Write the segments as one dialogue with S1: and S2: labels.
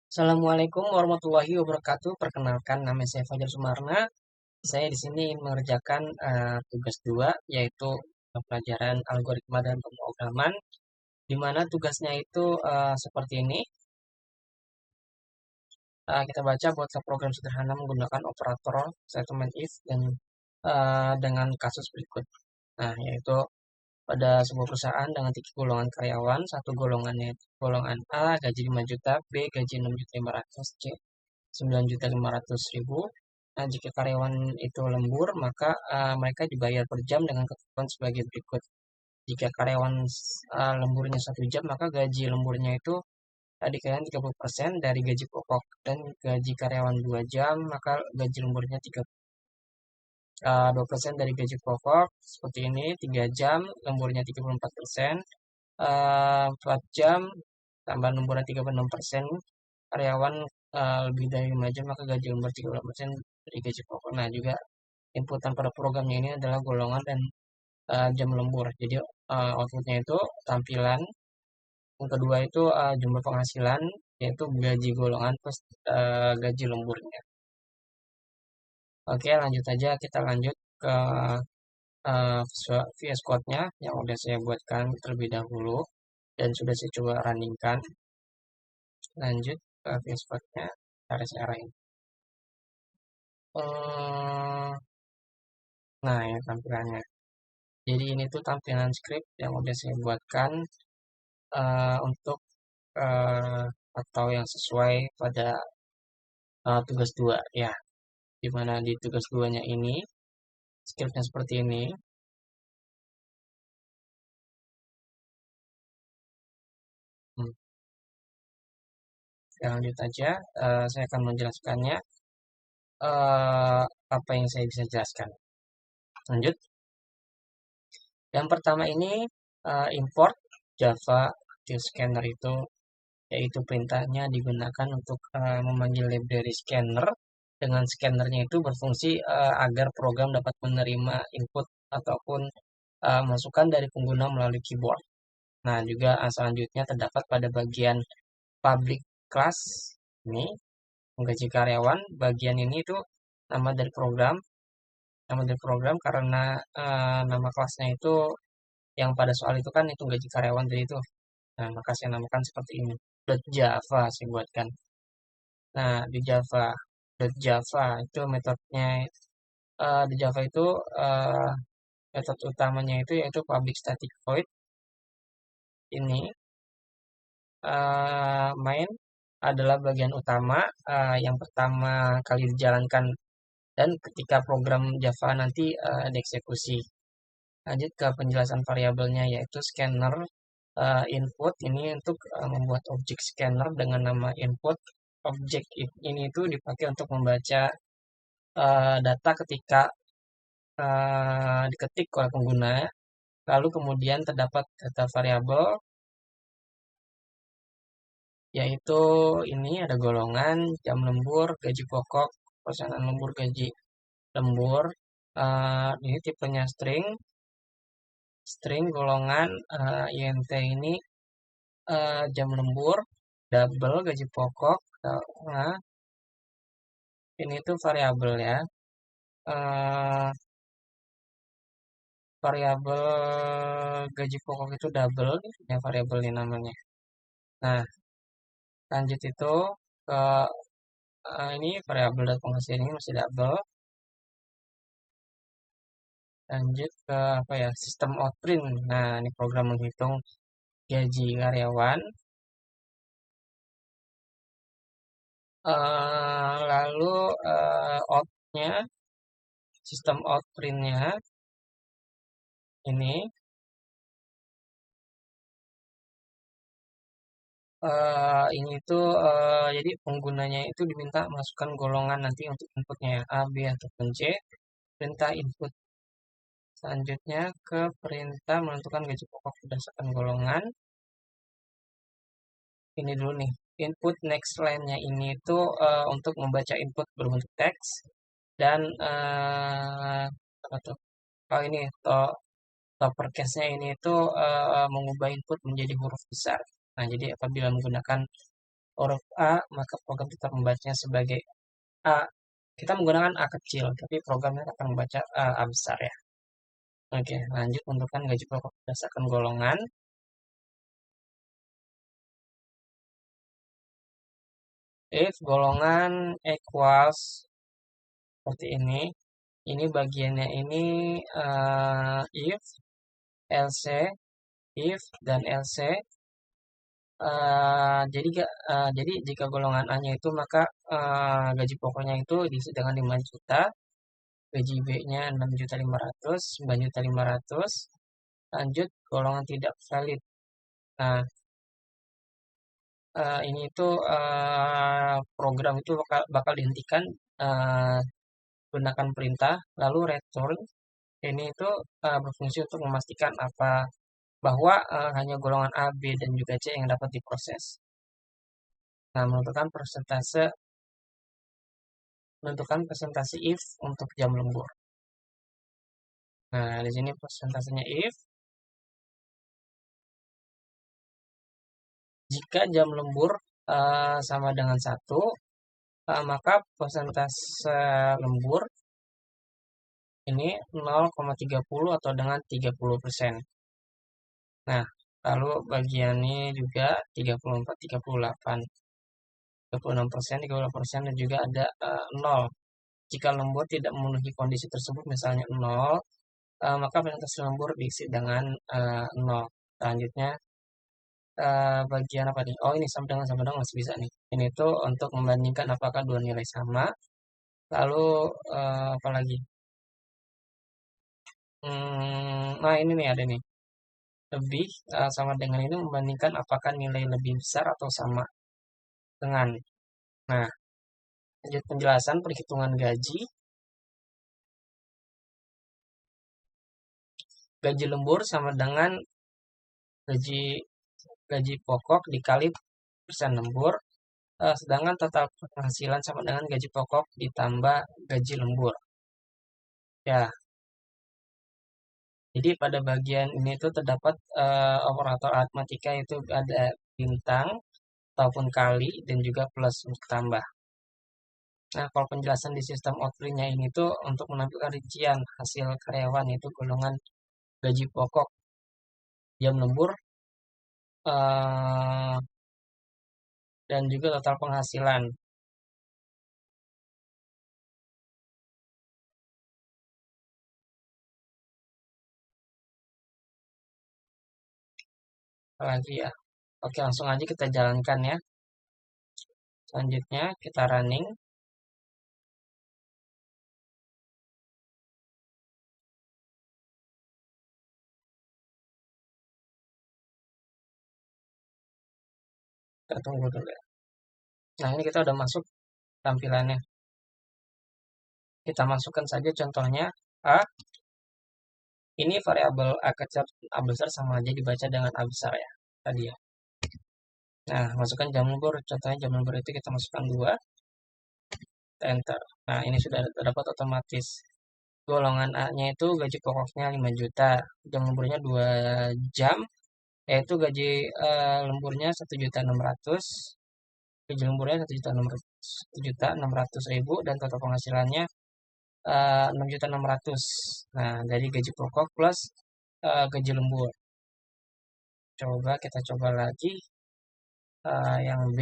S1: Assalamualaikum warahmatullahi wabarakatuh. Perkenalkan, nama saya Fajar Sumarna. Saya di sini mengerjakan tugas 2, yaitu pelajaran algoritma dan pemrograman, di mana tugasnya itu seperti ini. Kita baca buatlah program sederhana menggunakan operator statement if dan dengan kasus berikut. Nah, yaitu pada sebuah perusahaan dengan 3 golongan karyawan, satu golongannya golongan A gaji 5 juta, B gaji 6.500.000, C 9.500.000. Nah, jika karyawan itu lembur, maka mereka dibayar per jam dengan ketentuan sebagai berikut. Jika karyawan lemburnya 1 jam, maka gaji lemburnya itu dikalikan 30% dari gaji pokok. Dan gaji karyawan 2 jam, maka gaji lemburnya 2% dari gaji pokok. Seperti ini, 3 jam, lemburnya 34%. 4 jam, tambah lemburnya 36%. Karyawan lebih dari 5 jam, maka gaji lembur 30% dari gaji pokok. Nah, juga inputan pada programnya ini adalah golongan dan jam lembur. Jadi outputnya itu tampilan. Yang kedua itu jumlah penghasilan, yaitu gaji golongan plus gaji lemburnya. Oke, lanjut aja. Kita lanjut ke VS Code-nya yang udah saya buatkan terlebih dahulu dan sudah saya coba runningkan. Lanjut ke VS Code-nya, harus saya arahin. Nah, ya tampilannya. Jadi ini tuh tampilan script yang udah saya buatkan untuk eh, atau yang sesuai pada tugas 2 ya. Dimana di tugas 2-nya ini scriptnya seperti ini. Hmm. Ya, lanjut aja. Saya akan menjelaskannya apa yang saya bisa jelaskan. Lanjut. Yang pertama ini import Java Active Scanner itu, yaitu perintahnya digunakan untuk memanggil library scanner. Dengan scannernya itu berfungsi agar program dapat menerima input ataupun masukan dari pengguna melalui keyboard. Nah, juga selanjutnya terdapat pada bagian public class ini, menggaji karyawan. Bagian ini itu nama dari program, nama dari program karena nama kelasnya itu yang pada soal itu kan itu gaji karyawan tadi itu. Nah, maka saya namakan seperti ini. .java saya buatkan. Nah, di Java itu metodenya di Java itu eh, metode utamanya itu yaitu public static void. Ini main adalah bagian utama yang pertama kali dijalankan dan ketika program Java nanti dieksekusi. Lanjut ke penjelasan variabelnya yaitu scanner input ini untuk membuat objek scanner dengan nama input. Objek ini itu dipakai untuk membaca data ketika diketik oleh pengguna. Lalu kemudian terdapat data variabel, yaitu ini ada golongan, jam lembur, gaji pokok, persenan lembur, gaji lembur. Ini tipenya string golongan INT ini jam lembur, double gaji pokok. Nah, ini tuh variabel ya. Eh, Variabel gaji pokok itu double, ya variabel ini namanya. Nah, lanjut itu ke ini variabel dan penghasilan ini masih double. Lanjut ke apa ya? Sistem outprint. Nah, ini program menghitung gaji karyawan. Lalu outnya, sistem outprintnya ini ini tuh jadi penggunanya itu diminta masukkan golongan nanti untuk inputnya ya, A, B ataupun C. Perintah input selanjutnya ke perintah menentukan gaji pokok berdasarkan golongan. Ini dulu nih, input next line-nya ini itu untuk membaca input berbentuk teks dan apa tuh? Oh ini uppercase-nya ini itu mengubah input menjadi huruf besar. Nah, jadi apabila menggunakan huruf A, maka program tetap membacanya sebagai A. Kita menggunakan A kecil, tapi programnya akan membaca A besar ya. Oke, lanjut menentukan gaji pokok berdasarkan golongan. If golongan equals seperti ini bagiannya ini if, else, if, dan else. Jadi jika golongan A-nya itu maka gaji pokoknya itu diisi dengan 5 juta, gaji B-nya 6.500.000, 9.500.000. Lanjut golongan tidak valid. Nah, ini itu program itu bakal dihentikan gunakan perintah lalu return. Ini itu berfungsi untuk memastikan bahwa hanya golongan A, B, dan juga C yang dapat diproses. Nah, menentukan presentasi if untuk jam lembur. Nah, di sini persentasenya if jika jam lembur sama dengan 1, maka persentase lembur ini 0,30 atau dengan 30%. Nah, lalu bagiannya juga 34, 38, 36%, 30%, dan juga ada 0. Jika lembur tidak memenuhi kondisi tersebut, misalnya 0, maka persentase lembur diisi dengan 0. Selanjutnya, bagian apa nih? Oh, ini sama dengan masih bisa nih. Ini tuh untuk membandingkan apakah dua nilai sama. Lalu, apa lagi? Nah, ini nih ada nih. Lebih sama dengan ini membandingkan apakah nilai lebih besar atau sama dengan. Nah, lanjut penjelasan perhitungan gaji. Gaji lembur sama dengan gaji gaji pokok dikali persen lembur, sedangkan total penghasilan sama dengan gaji pokok ditambah gaji lembur. Ya, jadi pada bagian ini tuh terdapat operator aritmatika itu ada bintang ataupun kali dan juga plus untuk tambah. Nah, kalau penjelasan di sistem output-nya ini tuh untuk menampilkan rincian hasil karyawan itu golongan gaji pokok, jam lembur, eh, dan juga total penghasilan. Apalagi ya. Oke, langsung aja kita jalankan ya. Selanjutnya kita running. Kita tunggu dulu ya. Nah, ini kita udah masuk tampilannya. Kita masukkan saja contohnya A. Ini variabel A kecil A besar sama aja dibaca dengan A besar ya. Tadi ya. Nah, masukkan jam lembur. Contohnya jam lembur itu kita masukkan 2. Enter. Nah, ini sudah terdapat otomatis. Golongan A-nya itu gaji pokoknya 5 juta. Jam lemburnya 2 jam. Yaitu gaji lemburnya 1.600.000. Gaji lemburnya 1.600.000 dan total penghasilannya 6.600.000. Nah, dari gaji pokok plus gaji lembur. Kita coba lagi yang B.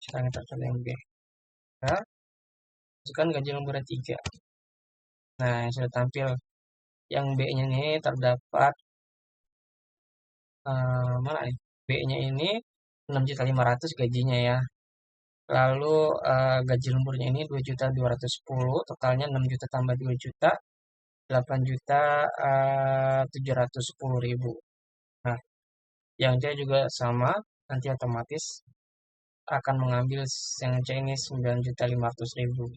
S1: Sekarang kita coba yang B. Nah, masukkan gaji lemburnya 3. Nah, yang sudah tampil. Yang B-nya ini terdapat mana nih? B-nya ini 6.500.000 gajinya ya. Lalu gaji lemburnya ini 2.210, totalnya 6 juta tambah 2 juta, 8.710.000. Nah, yang C juga sama, nanti otomatis akan mengambil yang C ini 9.500.000.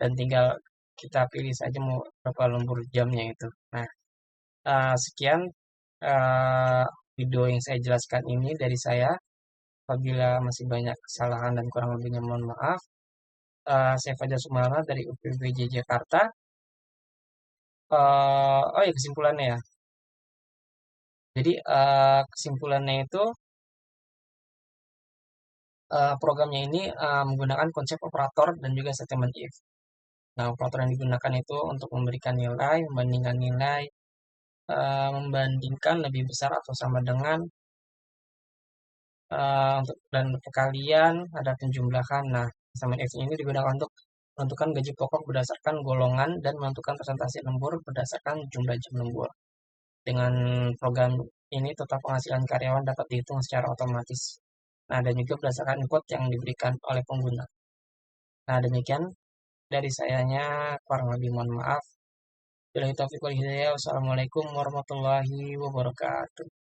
S1: Dan tinggal kita pilih saja mau berapa lembur jamnya itu. Nah, sekian video yang saya jelaskan ini dari saya. Apabila masih banyak kesalahan dan kurang lebihnya mohon maaf. Saya Fajar Sumarna dari UPBJ Jakarta. oh ya kesimpulannya ya. Jadi kesimpulannya itu programnya ini menggunakan konsep operator dan juga statement if. Nah, operator yang digunakan itu untuk memberikan nilai, membandingkan nilai, membandingkan lebih besar atau sama dengan dan perkalian ada penjumlahan. Nah, statement if ini digunakan untuk menentukan gaji pokok berdasarkan golongan dan menentukan presentasi lembur berdasarkan jumlah jam lembur. Dengan program ini total penghasilan karyawan dapat dihitung secara otomatis. Nah, dan juga berdasarkan input yang diberikan oleh pengguna. Nah, demikian dari sayanya, kurang lebih mohon maaf. Wassalamualaikum warahmatullahi wabarakatuh.